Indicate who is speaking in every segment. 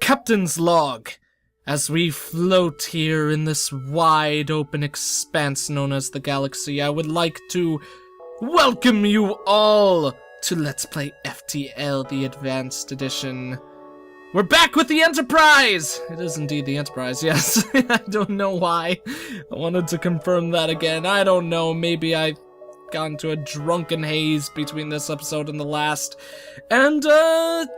Speaker 1: captain's log. As we float here in this wide open expanse known as the galaxy, I would like to welcome you all to Let's Play FTL, the Advanced Edition. We're back with the Enterprise! It is indeed the Enterprise, yes. I don't know why. I wanted to confirm that again. I don't know, maybe I got into a drunken haze between this episode and the last, and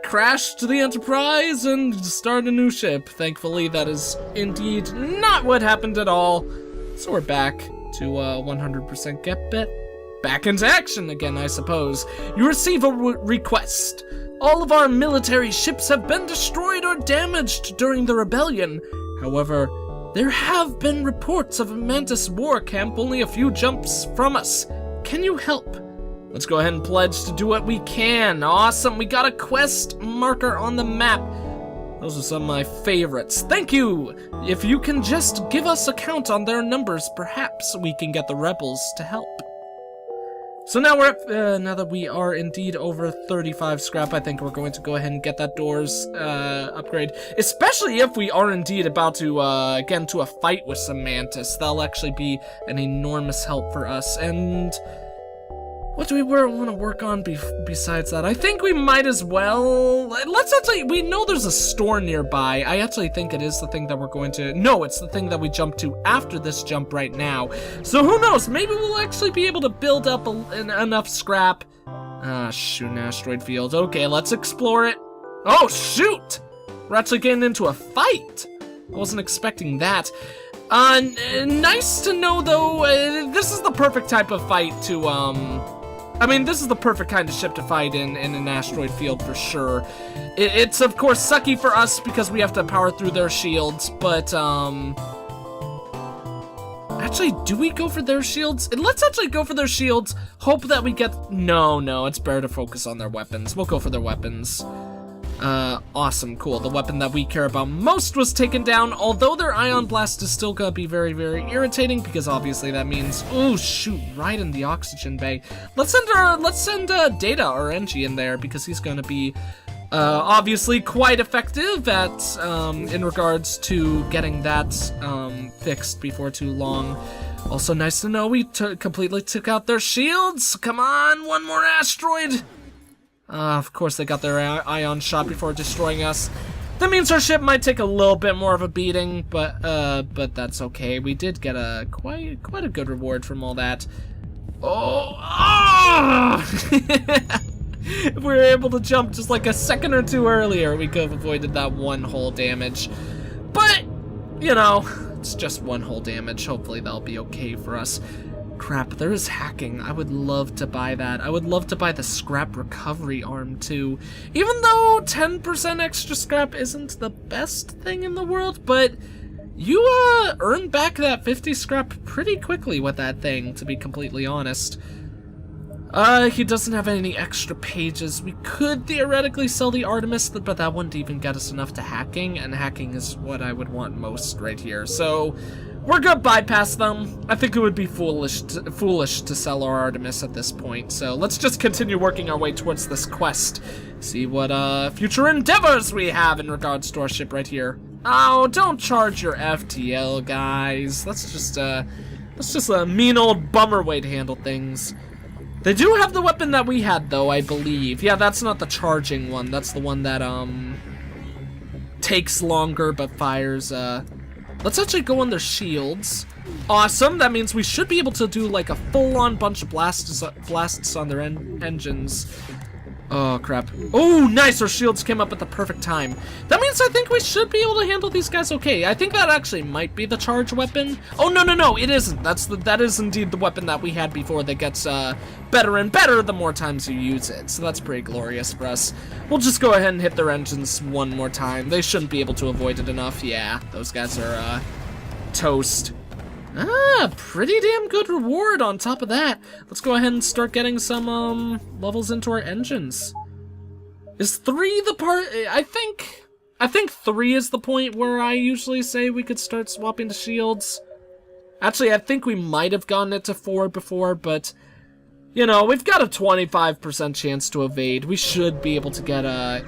Speaker 1: crashed the Enterprise and started a new ship. Thankfully, that is indeed not what happened at all. So we're back to 100% get back into action again, I suppose. You receive a request. All of our military ships have been destroyed or damaged during the rebellion. However, there have been reports of a Mantis war camp only a few jumps from us. Can you help? Let's go ahead and pledge to do what we can. Awesome, we got a quest marker on the map. Those are some of my favorites. Thank you! If you can just give us a count on their numbers, perhaps we can get the rebels to help. So now we're up, now that we are indeed over 35 scrap, I think we're going to go ahead and get that doors upgrade. Especially if we are indeed about to get into a fight with some Mantis. That'll actually be an enormous help for us. And what do we want to work on besides that? I think we might as well... Let's actually... We know there's a store nearby. I actually think it is the thing that we're going to... No, it's the thing that we jump to after this jump right now. So who knows? Maybe we'll actually be able to build up enough scrap. Shoot, an asteroid field. Okay, let's explore it. Oh, shoot! We're actually getting into a fight. I wasn't expecting that. Nice to know, though, this is the perfect type of fight to, I mean, this is the perfect kind of ship to fight in an asteroid field for sure. It's of course sucky for us because we have to power through their shields, but actually, do we go for their shields? Let's actually go for their shields. Hope that we get... No, it's better to focus on their weapons. We'll go for their weapons. Awesome, cool. The weapon that we care about most was taken down, although their ion blast is still gonna be very, very irritating, because obviously that means, oh shoot, right in the oxygen bay. Let's send Data, our NG, in there, because he's gonna be, obviously quite effective at, in regards to getting that, fixed before too long. Also nice to know we completely took out their shields. Come on, one more asteroid. Of course they got their ion shot before destroying us. That means our ship might take a little bit more of a beating, but that's okay. We did get a quite a good reward from all that. If we were able to jump just like a second or two earlier, we could have avoided that one hull damage. But, you know, it's just one hull damage. Hopefully that'll be okay for us. Crap, there is hacking. I would love to buy that. I would love to buy the scrap recovery arm too. Even though 10% extra scrap isn't the best thing in the world, but you earn back that 50 scrap pretty quickly with that thing, to be completely honest. He doesn't have any extra pages. We could theoretically sell the Artemis, but that wouldn't even get us enough to hacking, and hacking is what I would want most right here. So we're gonna bypass them. I think it would be foolish to sell our Artemis at this point. So let's just continue working our way towards this quest. See what future endeavors we have in regards to our ship right here. Oh, don't charge your FTL, guys. That's just a mean old bummer way to handle things. They do have the weapon that we had, though, I believe. Yeah, that's not the charging one. That's the one that takes longer but fires. Let's actually go on their shields. Awesome, that means we should be able to do like a full-on bunch of blasts on their engines. Oh, crap. Oh, nice, our shields came up at the perfect time. That means I think we should be able to handle these guys okay. I think that actually might be the charge weapon. Oh, no, it isn't. That is indeed the weapon that we had before that gets better and better the more times you use it. So that's pretty glorious for us. We'll just go ahead and hit their engines one more time. They shouldn't be able to avoid it enough. Yeah, those guys are toast. Pretty damn good reward on top of that. Let's go ahead and start getting some levels into our engines. Is 3 the part? I think 3 is the point where I usually say we could start swapping to shields. Actually, I think we might have gotten it to 4 before, but you know, we've got a 25% chance to evade. We should be able to get a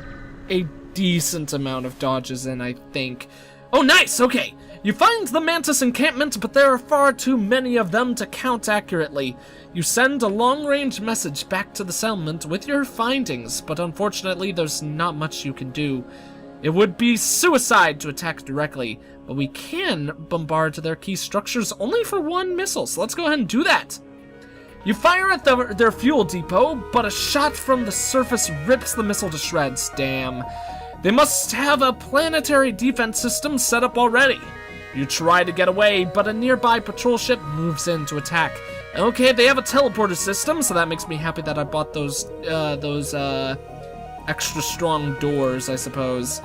Speaker 1: decent amount of dodges in, I think. Oh, nice! Okay. You find the Mantis encampment, but there are far too many of them to count accurately. You send a long-range message back to the settlement with your findings, but unfortunately there's not much you can do. It would be suicide to attack directly, but we can bombard their key structures only for one missile, so let's go ahead and do that. You fire at their fuel depot, but a shot from the surface rips the missile to shreds. Damn. They must have a planetary defense system set up already. You try to get away, but a nearby patrol ship moves in to attack. Okay, they have a teleporter system, so that makes me happy that I bought those extra strong doors, I suppose.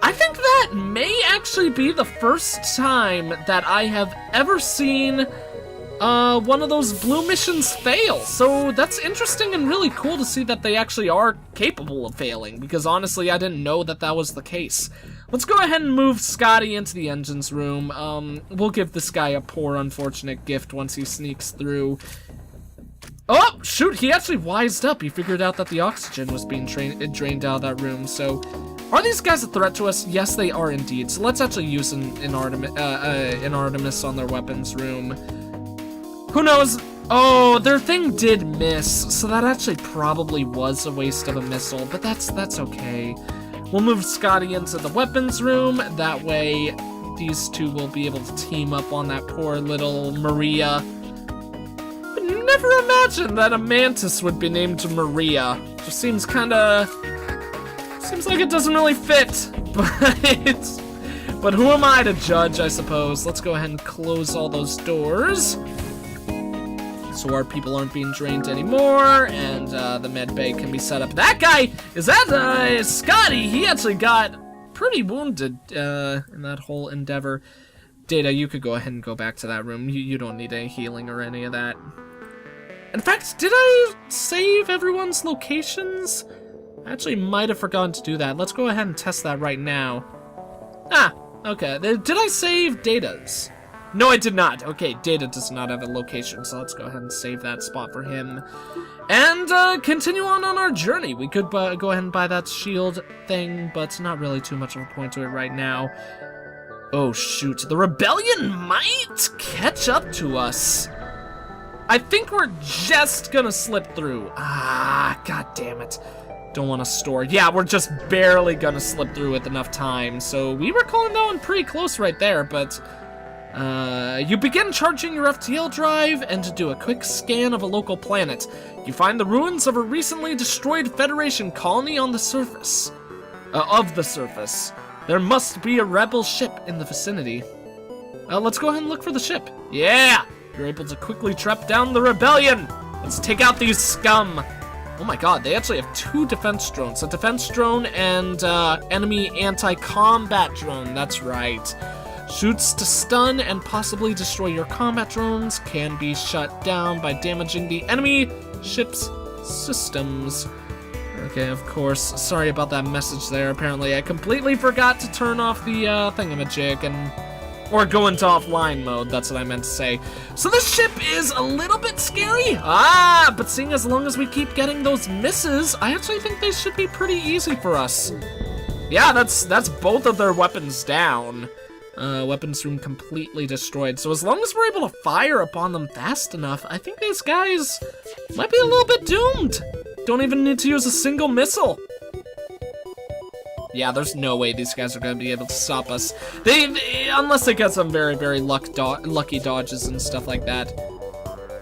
Speaker 1: I think that may actually be the first time that I have ever seen one of those blue missions fail. So that's interesting and really cool to see that they actually are capable of failing, because honestly, I didn't know that that was the case. Let's go ahead and move Scotty into the engines room. We'll give this guy a poor, unfortunate gift once he sneaks through. Oh, shoot, he actually wised up. He figured out that the oxygen was being drained out of that room, so... Are these guys a threat to us? Yes, they are indeed. So let's actually use an Artemis on their weapons room. Who knows? Oh, their thing did miss, so that actually probably was a waste of a missile, but that's okay. We'll move Scotty into the weapons room. That way, these two will be able to team up on that poor little Maria. But never imagined that a Mantis would be named Maria. Just seems kinda... Seems like it doesn't really fit, but who am I to judge, I suppose? Let's go ahead and close all those doors, so our people aren't being drained anymore, and the med bay can be set up. That guy, is that Scotty? He actually got pretty wounded in that whole endeavor. Data, you could go ahead and go back to that room. You don't need any healing or any of that. In fact, did I save everyone's locations? I actually might have forgotten to do that. Let's go ahead and test that right now. Ah, okay. Did I save Data's? No, I did not. Okay, Data does not have a location, so let's go ahead and save that spot for him. And continue on our journey. We could go ahead and buy that shield thing, but not really too much of a point to it right now. Oh, shoot. The rebellion might catch up to us. I think we're just gonna slip through. Ah, god damn it. Don't want to store. Yeah, we're just barely gonna slip through with enough time. So we were calling that one pretty close right there, but you begin charging your FTL drive and to do a quick scan of a local planet. You find the ruins of a recently destroyed Federation colony on the surface. There must be a rebel ship in the vicinity. Let's go ahead and look for the ship. Yeah! You're able to quickly trap down the rebellion! Let's take out these scum! Oh my god, they actually have 2 defense drones. A defense drone and enemy anti-combat drone, that's right. Shoots to stun and possibly destroy your combat drones. Can be shut down by damaging the enemy ship's systems. Okay, of course. Sorry about that message there. Apparently I completely forgot to turn off the thingamajig and... Or go into offline mode, that's what I meant to say. So this ship is a little bit scary. But seeing as long as we keep getting those misses, I actually think they should be pretty easy for us. Yeah, that's both of their weapons down. Weapons room completely destroyed. So as long as we're able to fire upon them fast enough, I think these guys might be a little bit doomed. Don't even need to use a single missile. Yeah, there's no way these guys are going to be able to stop us. Unless they get some very, very lucky dodges and stuff like that.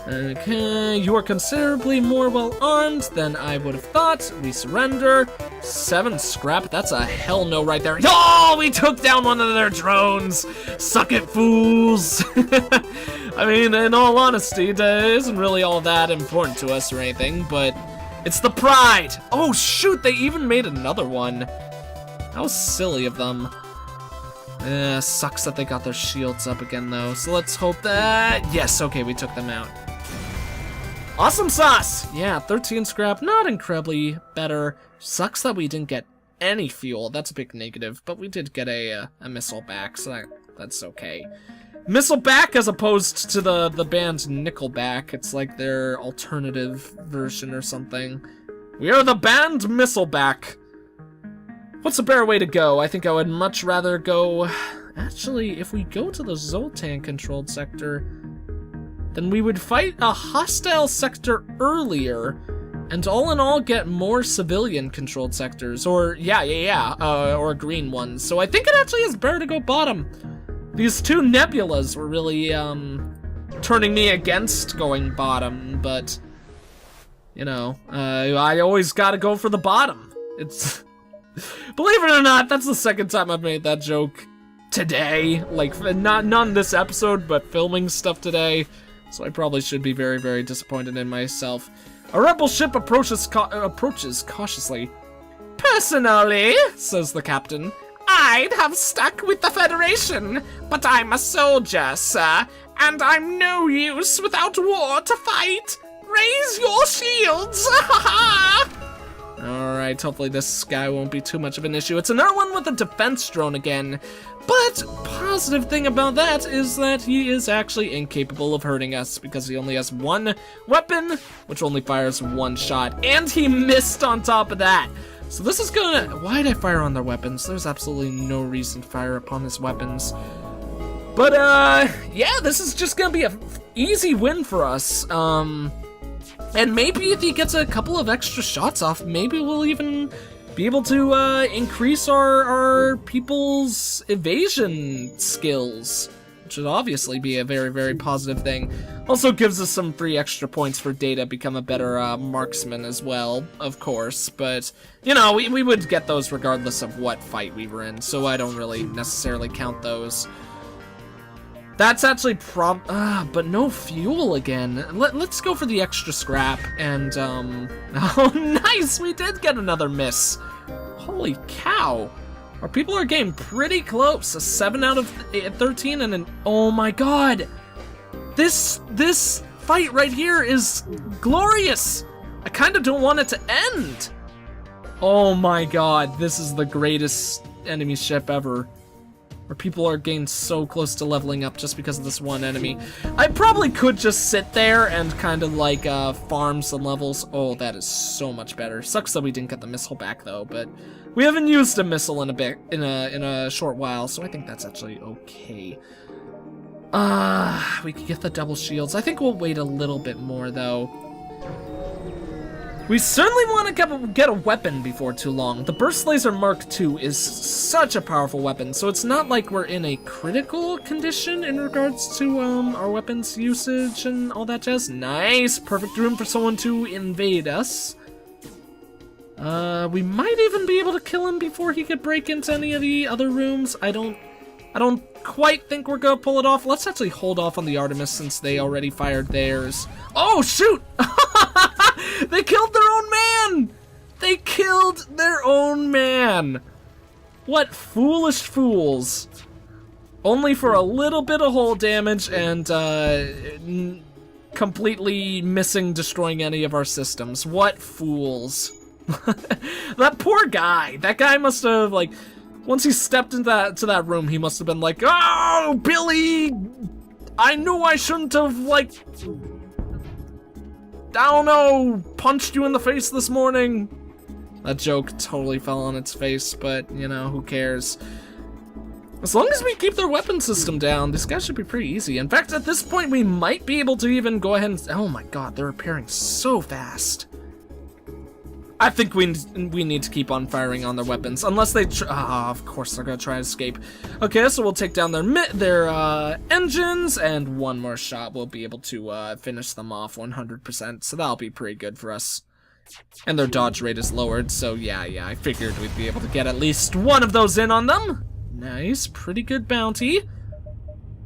Speaker 1: Okay, you are considerably more well-armed than I would have thought. We surrender. 7 scrap, that's a hell no right there. Oh, we took down one of their drones! Suck it, fools! I mean, in all honesty, it isn't really all that important to us or anything, but it's the pride! Oh shoot, they even made another one. How silly of them. Sucks that they got their shields up again, though. So let's hope that... Yes, okay, we took them out. Awesome sauce! Yeah, 13 scrap, not incredibly better. Sucks that we didn't get any fuel. That's a big negative, but we did get a missile back, so that's okay. Missile back as opposed to the band Nickelback. It's like their alternative version or something. We are the band Missile back. What's a better way to go? I think I would much rather go... Actually, if we go to the Zoltan-controlled sector, then we would fight a hostile sector earlier, and all in all get more civilian-controlled sectors, or or green ones. So I think it actually is better to go bottom. These two nebulas were really turning me against going bottom, but you know, I always gotta go for the bottom. It's believe it or not, that's the second time I've made that joke today. Like, not in this episode, but filming stuff today. So I probably should be very, very disappointed in myself. A rebel ship approaches cautiously. Personally, says the captain, I'd have stuck with the Federation, but I'm a soldier, sir, and I'm no use without war to fight. Raise your shields! Alright, hopefully this guy won't be too much of an issue. It's another one with a defense drone again. But positive thing about that is that he is actually incapable of hurting us because he only has one weapon, which only fires one shot. And he missed on top of that. So this is gonna... Why'd I fire on their weapons? There's absolutely no reason to fire upon his weapons. But, yeah, this is just gonna be an easy win for us. And maybe if he gets a couple of extra shots off, maybe we'll even be able to increase our people's evasion skills, which would obviously be a very, very positive thing. Also gives us some free extra points for Data, become a better marksman as well, of course. But, you know, we would get those regardless of what fight we were in, so I don't really necessarily count those. That's actually but no fuel again. Let's go for the extra scrap, and, oh, nice! We did get another miss. Holy cow. Our people are getting pretty close. A 7 out of 13 and an... Oh my god! This fight right here is glorious! I kinda don't want it to end! Oh my god, this is the greatest enemy ship ever. Where people are getting so close to leveling up just because of this one enemy. I probably could just sit there and kind of like farm some levels. Oh, that is so much better. Sucks that we didn't get the missile back though, but we haven't used a missile in a short while, so I think that's actually okay. We could get the double shields. I think we'll wait a little bit more though. We certainly want to get a weapon before too long. The Burst Laser Mark II is such a powerful weapon, so it's not like we're in a critical condition in regards to our weapons usage and all that jazz. Nice, perfect room for someone to invade us. We might even be able to kill him before he could break into any of the other rooms. I don't quite think we're gonna pull it off. Let's actually hold off on the Artemis since they already fired theirs. Oh, shoot! They killed their own man! They killed their own man! What foolish fools. Only for a little bit of hull damage and completely missing destroying any of our systems. What fools. That poor guy. That guy must have, like, once he stepped into that room, he must have been like, oh, Billy! I knew I shouldn't have, like... I don't know, punched you in the face this morning. That joke totally fell on its face, but, you know, who cares? As long as we keep their weapon system down, this guy should be pretty easy. In fact, at this point, we might be able to even go ahead and... Oh my god, they're repairing so fast. I think we need to keep on firing on their weapons, unless they of course they're gonna try to escape. Okay, so we'll take down their engines, and one more shot we'll be able to finish them off 100%, so that'll be pretty good for us. And their dodge rate is lowered, so yeah, I figured we'd be able to get at least one of those in on them. Nice, pretty good bounty.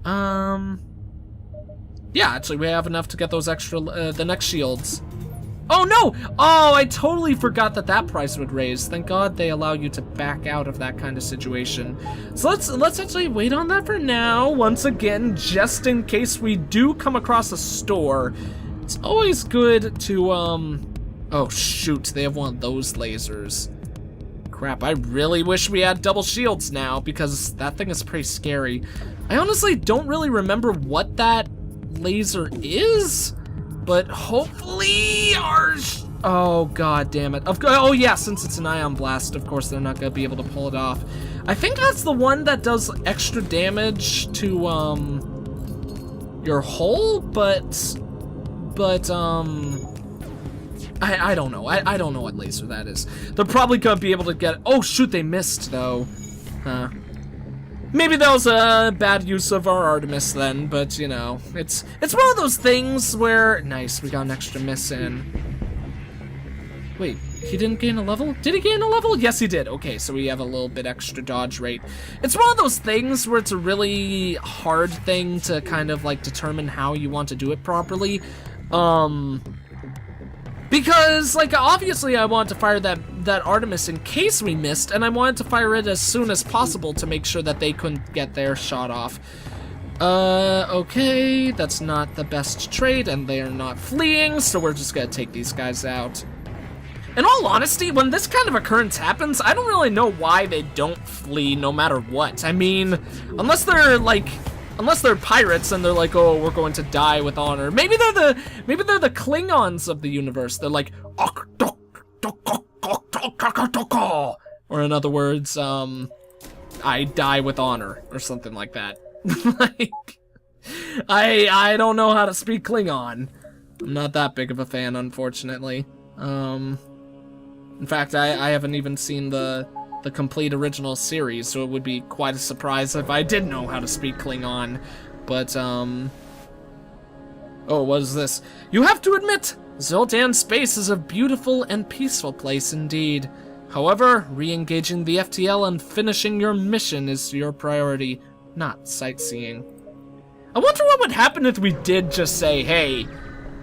Speaker 1: Yeah, actually we have enough to get those extra, the next shields. Oh no! Oh, I totally forgot that price would raise. Thank God they allow you to back out of that kind of situation. So let's actually wait on that for now. Once again, just in case we do come across a store, it's always good to oh shoot, they have one of those lasers. Crap, I really wish we had double shields now because that thing is pretty scary. I honestly don't really remember what that laser is. But hopefully our Oh, god damn it. Oh, yeah, since it's an ion blast, of course they're not gonna be able to pull it off. I think that's the one that does extra damage to, your hull, but, I don't know. I don't know what laser that is. They're probably gonna be able to get, oh, shoot, they missed, though. Maybe that was a bad use of our Artemis then, but, you know, it's one of those things where, nice, we got an extra miss in. Wait, he didn't gain a level? Did he gain a level? Yes, he did. Okay, so we have a little bit extra dodge rate. It's one of those things where it's a really hard thing to kind of, like, determine how you want to do it properly. Because, like, obviously I want to fire that Artemis in case we missed, and I wanted to fire it as soon as possible to make sure that they couldn't get their shot off. Okay, that's not the best trade, and they are not fleeing, so we're just gonna take these guys out. In all honesty, when this kind of occurrence happens, I don't really know why they don't flee no matter what. I mean, unless they're pirates and they're like, oh, we're going to die with honor. Maybe they're the Klingons of the universe. They're like, or in other words, I die with honor or something like that. Like, I don't know how to speak Klingon. I'm not that big of a fan, unfortunately. In fact, I haven't even seen the complete original series, so it would be quite a surprise if I did know how to speak Klingon. But, oh, what is this? You have to admit, Zoltan space is a beautiful and peaceful place indeed. However, re-engaging the FTL and finishing your mission is your priority, not sightseeing. I wonder what would happen if we did just say, hey,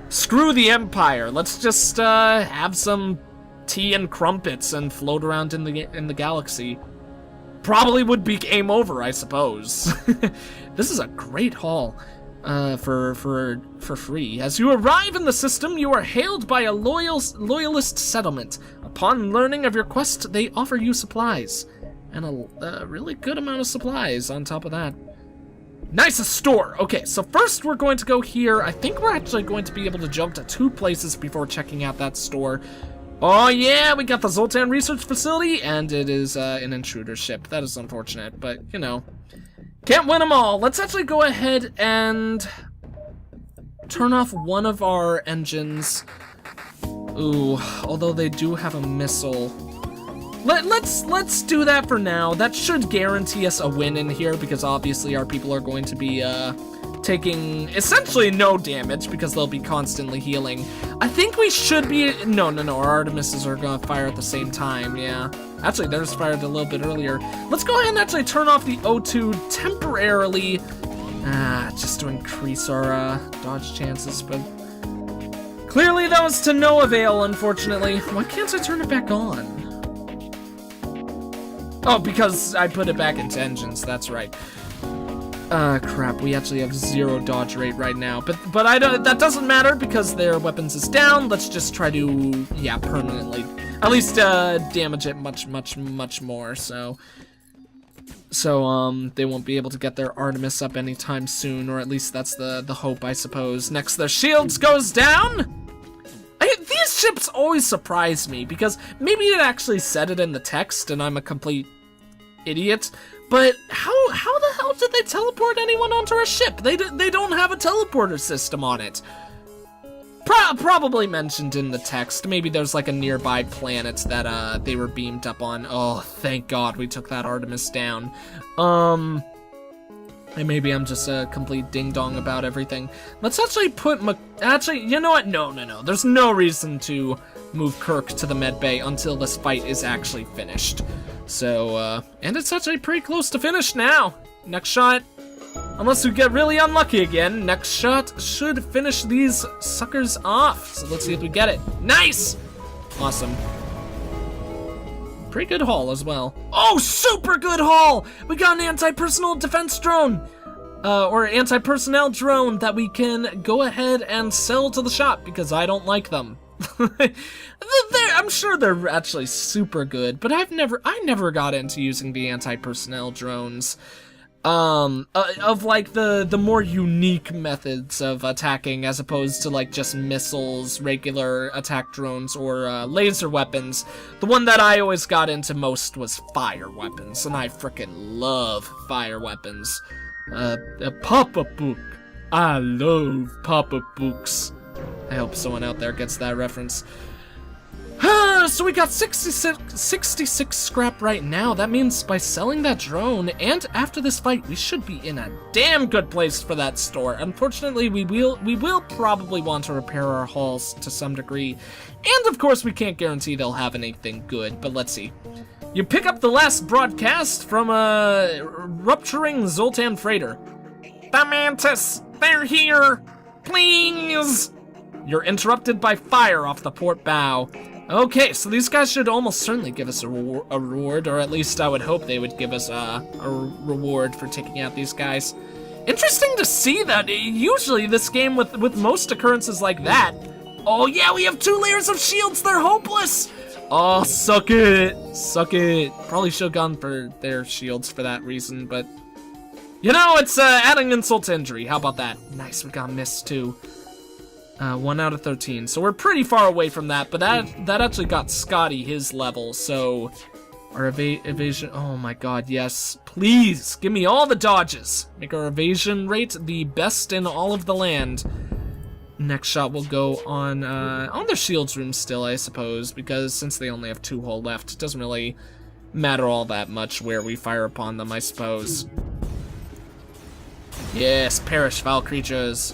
Speaker 1: screw the Empire, let's just, have some tea and crumpets and float around in the galaxy. Probably would be game over, I suppose. This is a great haul for free. As you arrive in the system, you are hailed by a loyalist settlement. Upon learning of your quest, they offer you supplies, and a really good amount of supplies on top of that. Nice, a store. Okay, so first we're going to go here. I think we're actually going to be able to jump to 2 places before checking out that store. Oh yeah, we got the Zoltan Research Facility, and it is an intruder ship. That is unfortunate, but, you know, can't win them all. Let's actually go ahead and turn off one of our engines. Ooh, although they do have a missile. Let's do that for now. That should guarantee us a win in here, because obviously our people are going to be, taking essentially no damage because they'll be constantly healing. I think we should be, no, our Artemises are gonna fire at the same time, yeah. Actually, theirs fired a little bit earlier. Let's go ahead and actually turn off the O2 temporarily, just to increase our, dodge chances, but clearly that was to no avail, unfortunately. Why can't I turn it back on? Oh, because I put it back into engines, that's right. Crap, we actually have 0 dodge rate right now, but I don't, that doesn't matter because their weapons is down. Let's just try to, yeah, permanently, at least, damage it much more, so they won't be able to get their Artemis up anytime soon, or at least that's the hope, I suppose. Next, their shields goes down! These ships always surprise me, because maybe it actually said it in the text, and I'm a complete idiot, but how the hell did they teleport anyone onto a ship? They don't have a teleporter system on it. Probably mentioned in the text. Maybe there's like a nearby planet that they were beamed up on. Oh, thank God we took that Artemis down. And maybe I'm just a complete ding-dong about everything. Let's actually put actually, you know what? No. There's no reason to move Kirk to the medbay until this fight is actually finished. So, and it's actually pretty close to finish now. Next shot, unless we get really unlucky again, next shot should finish these suckers off. So let's see if we get it. Nice! Awesome. Pretty good haul as well. Oh, super good haul! We got an anti-personnel defense drone! Or anti-personnel drone that we can go ahead and sell to the shop because I don't like them. I'm sure they're actually super good, but I never got into using the anti-personnel drones. of like the more unique methods of attacking as opposed to like just missiles, regular attack drones, or laser weapons. The one that I always got into most was fire weapons, and I frickin' love fire weapons. Pop-up book. I love pop-up books. I hope someone out there gets that reference. So we got 66 scrap right now. That means by selling that drone and after this fight, we should be in a damn good place for that store. Unfortunately, we will probably want to repair our hulls to some degree. And of course, we can't guarantee they'll have anything good, but let's see. You pick up the last broadcast from a rupturing Zoltan freighter. The Mantis, they're here, please. You're interrupted by fire off the port bow. Okay, so these guys should almost certainly give us a reward, or at least I would hope they would give us a reward for taking out these guys. Interesting to see that usually this game with most occurrences like that. Oh yeah, we have 2 layers of shields, they're hopeless! Oh, suck it, suck it. Probably should have gone for their shields for that reason, but you know, it's adding insult to injury. How about that? Nice, we got missed too. 1 out of 13, so we're pretty far away from that, but that actually got Scotty his level, so our evasion, oh my god, yes, please, give me all the dodges, make our evasion rate the best in all of the land. Next shot will go on their shields room still, I suppose, because since they only have 2 hull left, it doesn't really matter all that much where we fire upon them, I suppose. Yes, perish, foul creatures.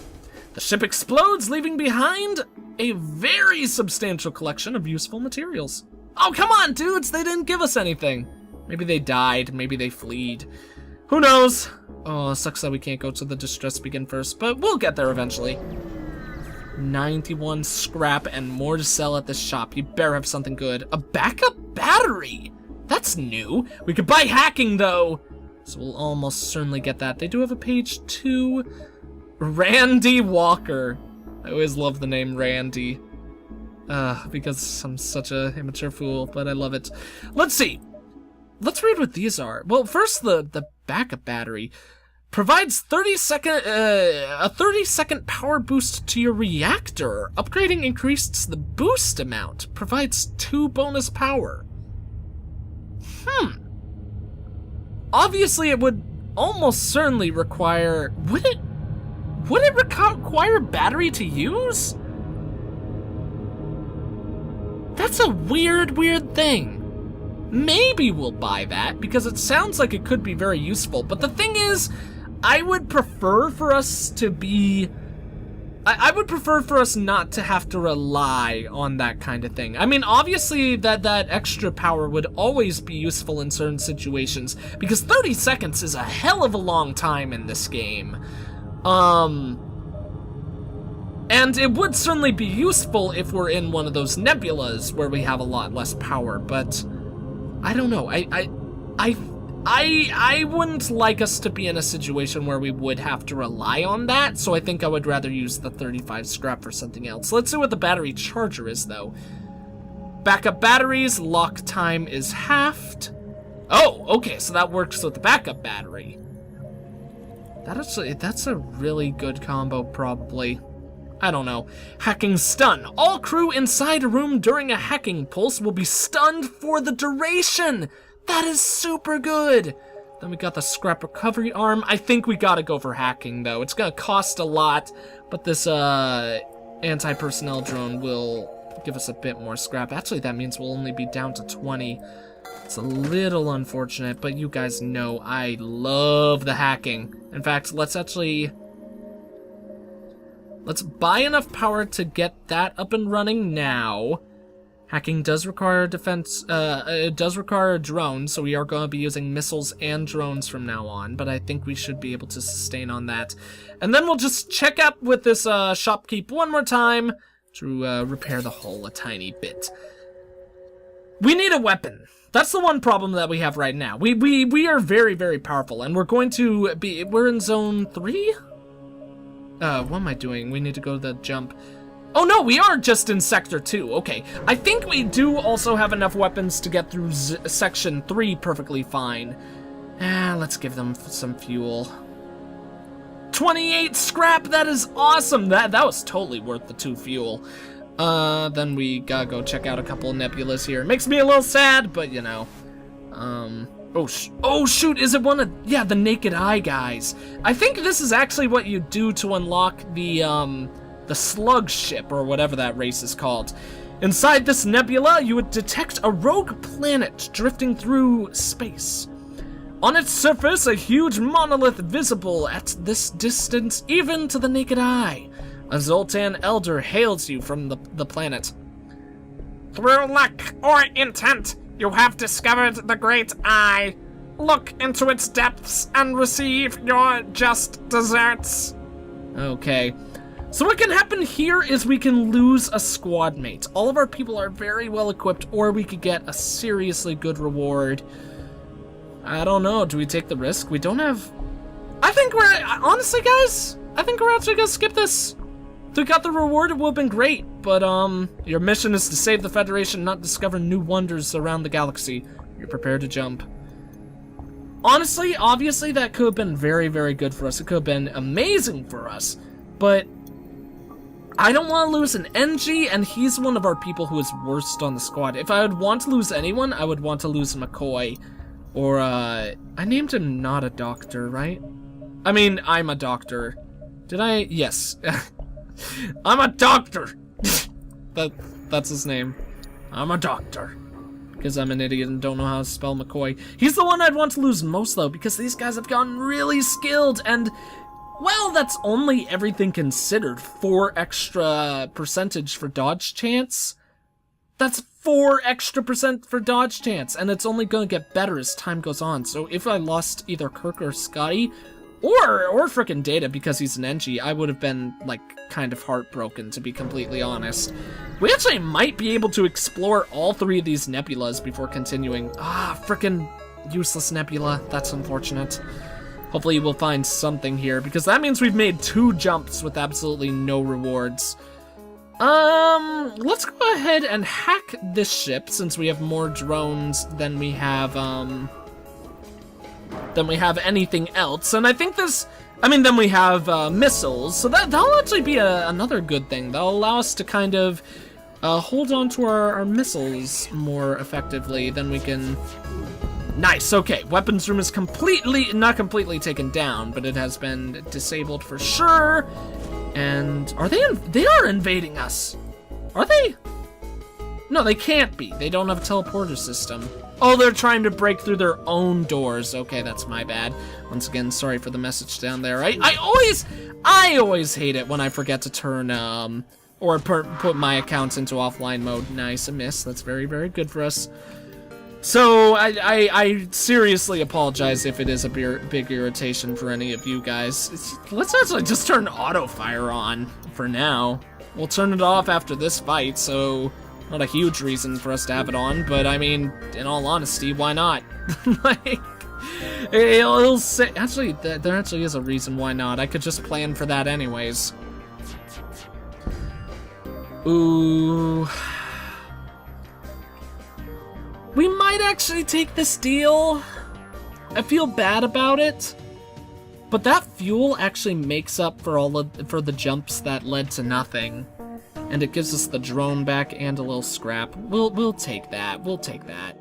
Speaker 1: The ship explodes, leaving behind a very substantial collection of useful materials. Oh, come on, dudes, they didn't give us anything. Maybe they died, maybe they fled. Who knows? Oh, sucks that we can't go to the distress beacon first, but we'll get there eventually. 91 scrap and more to sell at this shop. You better have something good. A backup battery! That's new. We could buy hacking, though. So we'll almost certainly get that. They do have a page 2. Randy Walker. I always love the name Randy. Because I'm such a immature fool, but I love it. Let's see. Let's read what these are. Well, first the backup battery provides a 30-second power boost to your reactor. Upgrading increases the boost amount. Provides 2 bonus power. Obviously, it would almost certainly require. Would it require a battery to use? That's a weird thing. Maybe we'll buy that, because it sounds like it could be very useful. But the thing is, I would prefer for us to be... I would prefer for us not to have to rely on that kind of thing. I mean, obviously, that extra power would always be useful in certain situations, because 30 seconds is a hell of a long time in this game. And it would certainly be useful if we're in one of those nebulas where we have a lot less power, but I don't know. I wouldn't like us to be in a situation where we would have to rely on that, so I think I would rather use the 35 scrap for something else. Let's see what the battery charger is, though. Backup batteries, lock time is halved. Oh, okay, so that works with the backup battery. That's a really good combo, probably. I don't know. Hacking stun. All crew inside a room during a hacking pulse will be stunned for the duration. That is super good. Then we got the scrap recovery arm. I think we gotta go for hacking, though. It's gonna cost a lot, but this anti-personnel drone will give us a bit more scrap. Actually, that means we'll only be down to 20. It's a little unfortunate, but you guys know I love the hacking. In fact, let's buy enough power to get that up and running now. Hacking does require defense, it does require a drone, so we are going to be using missiles and drones from now on, but I think we should be able to sustain on that. And then we'll just check out with this shopkeep one more time to repair the hull a tiny bit. We need a weapon. That's the one problem that we have right now. We are very, very powerful, and we're in zone 3? What am I doing? We need to go to the jump. Oh no, we are just in sector 2. Okay, I think we do also have enough weapons to get through section 3 perfectly fine. Let's give them some fuel. 28 scrap, that is awesome! That was totally worth the 2 fuel. Then we gotta go check out a couple of nebulas here. Makes me a little sad, but you know. Oh shoot, is it one of, yeah, the naked eye guys. I think this is actually what you do to unlock the slug ship, or whatever that race is called. Inside this nebula, you would detect a rogue planet drifting through space. On its surface, a huge monolith visible at this distance, even to the naked eye. A Zoltan Elder hails you from the planet. Through luck or intent, you have discovered the Great Eye. Look into its depths and receive your just deserts. Okay. So what can happen here is we can lose a squad mate. All of our people are very well equipped, or we could get a seriously good reward. I don't know. Do we take the risk? We don't have... I think we're... Honestly, guys, I think we're actually gonna skip this. If we got the reward, it would have been great. But, your mission is to save the Federation, not discover new wonders around the galaxy. You're prepared to jump. Honestly, obviously, that could have been very, very good for us. It could have been amazing for us. But I don't want to lose an NG, and he's one of our people who is worst on the squad. If I would want to lose anyone, I would want to lose McCoy. Or, I named him Not a Doctor, right? I mean, I'm a doctor. Did I? Yes. I'm a doctor! That's his name. I'm a doctor. Because I'm an idiot and don't know how to spell McCoy. He's the one I'd want to lose most, though, because these guys have gotten really skilled, and, well, that's only everything considered. 4 extra percentage for dodge chance. That's 4 extra % for dodge chance, and it's only going to get better as time goes on. So if I lost either Kirk or Scotty, or frickin' Data because he's an NG, I would have been, like, kind of heartbroken, to be completely honest. We actually might be able to explore all 3 of these nebulas before continuing. Ah, frickin' useless nebula. That's unfortunate. Hopefully we'll find something here, because that means we've made 2 jumps with absolutely no rewards. Let's go ahead and hack this ship, since we have more drones than we have anything else. And I think then we have, missiles, so that'll actually be another good thing. That'll allow us to kind of, hold on to our missiles more effectively. Then we can... Nice, okay. Weapons room is not completely taken down, but it has been disabled for sure. And they are invading us. Are they? No, they can't be. They don't have a teleporter system. Oh, they're trying to break through their own doors. Okay, that's my bad. Once again, sorry for the message down there. I always hate it when I forget to turn, or put my accounts into offline mode. Nice, a miss. That's very, very good for us. So, I seriously apologize if it is a big irritation for any of you guys. Let's actually just turn auto fire on for now. We'll turn it off after this fight, so not a huge reason for us to have it on, but I mean, in all honesty, why not? Like, it'll say, actually, there actually is a reason why not. I could just plan for that anyways. Ooh... We might actually take this deal. I feel bad about it, but that fuel actually makes up for for the jumps that led to nothing, and it gives us the drone back and a little scrap. We'll take that. We'll take that.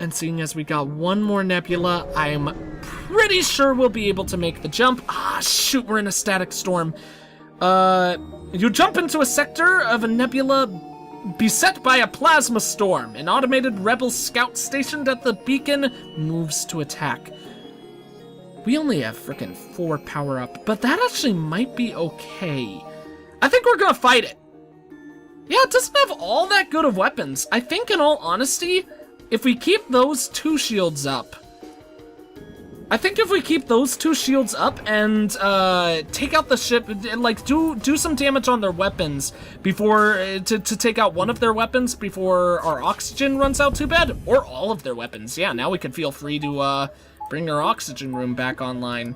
Speaker 1: And seeing as we got one more nebula, I'm pretty sure we'll be able to make the jump. Ah, shoot! We're in a static storm. You jump into a sector of a nebula beset by a plasma storm. An automated rebel scout stationed at the beacon moves to attack. We only have frickin' 4 power up, but that actually might be okay. I think we're gonna fight it. Yeah, it doesn't have all that good of weapons. I think, in all honesty, if we keep those 2 shields up, and take out the ship, like, do some damage on their weapons before, to take out one of their weapons before our oxygen runs out too bad, or all of their weapons. Yeah, now we can feel free to, bring our oxygen room back online.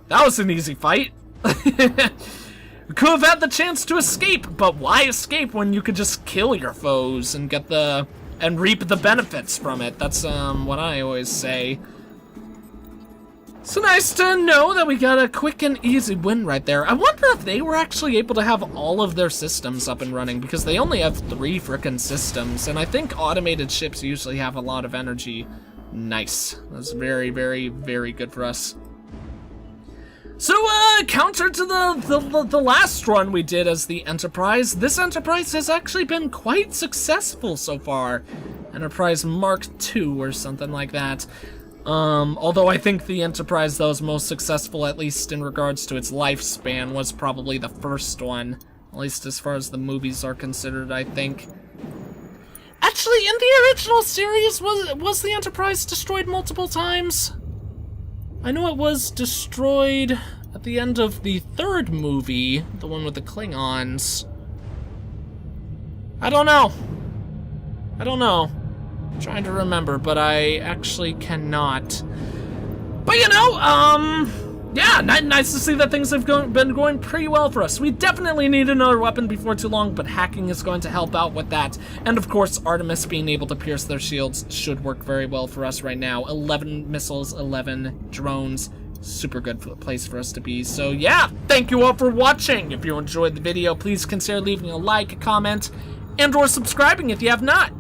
Speaker 1: That was an easy fight. We could have had the chance to escape, but why escape when you could just kill your foes and get the and reap the benefits from it. That's what I always say. So nice to know that we got a quick and easy win right there. I wonder if they were actually able to have all of their systems up and running, because they only have 3 frickin' systems, and I think automated ships usually have a lot of energy. Nice. That's very, very, very good for us. So, counter to the last run we did as the Enterprise, this Enterprise has actually been quite successful so far. Enterprise Mark II or something like that. Although I think the Enterprise that was most successful, at least in regards to its lifespan, was probably the first one. At least as far as the movies are considered, I think. Actually, in the original series, was the Enterprise destroyed multiple times? I know it was destroyed at the end of the 3rd movie, the one with the Klingons. I don't know. I'm trying to remember, but I actually cannot. But you know, yeah, nice to see that things have been going pretty well for us. We definitely need another weapon before too long, but hacking is going to help out with that. And of course, Artemis being able to pierce their shields should work very well for us right now. 11 missiles, 11 drones. Super good place for us to be. So yeah, thank you all for watching. If you enjoyed the video, please consider leaving a like, a comment, and or subscribing if you have not.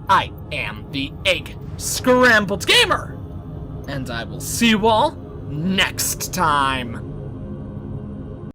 Speaker 1: I am the EggScrambledGamer, and I will see you all next time.